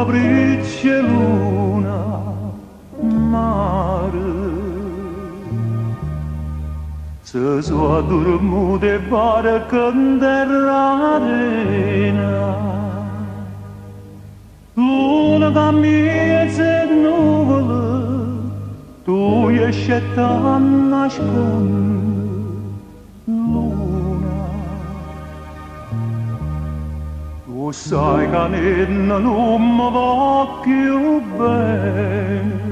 bricce luna mare se so addormute barca nell'arena luna cammina e nuvole tu esci e t'annascondi luna tu sai che non mi va più bene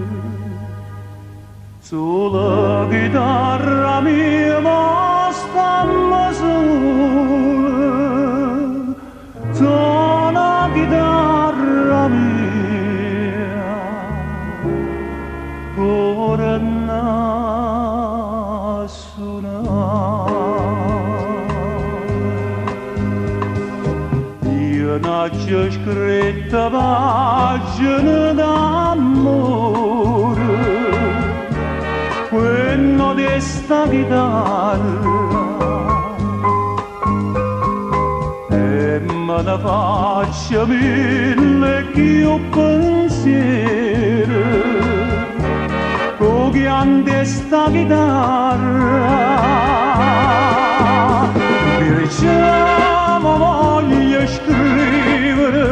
sulla chitarra mia ma stamma sola suona chitarra mia ora na suonare io n'ho scritta pagina d'amore quello di sta chitarra e me ne faccio mille più pensieri con grande sta chitarra perciò voglio scrivere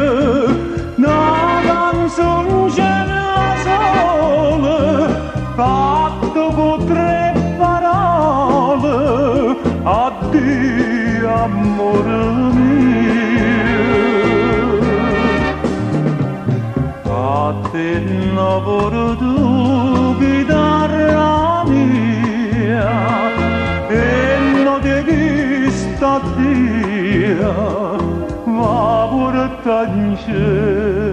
una canzone sola fatto con tre parole addio amore mio a te lavoro tu chitarra mia e non ti sta via ma porta in cielo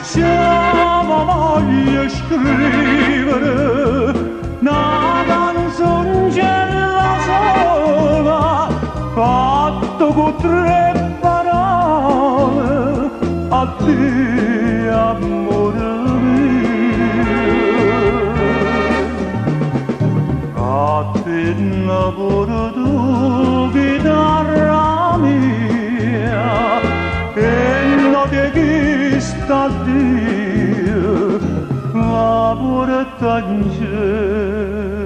perciò voglio scrivere una canzone sola fatto con tre parole addio amore mio a te lavoro tu chitarra mia e non ti sta Dio la porta in cielo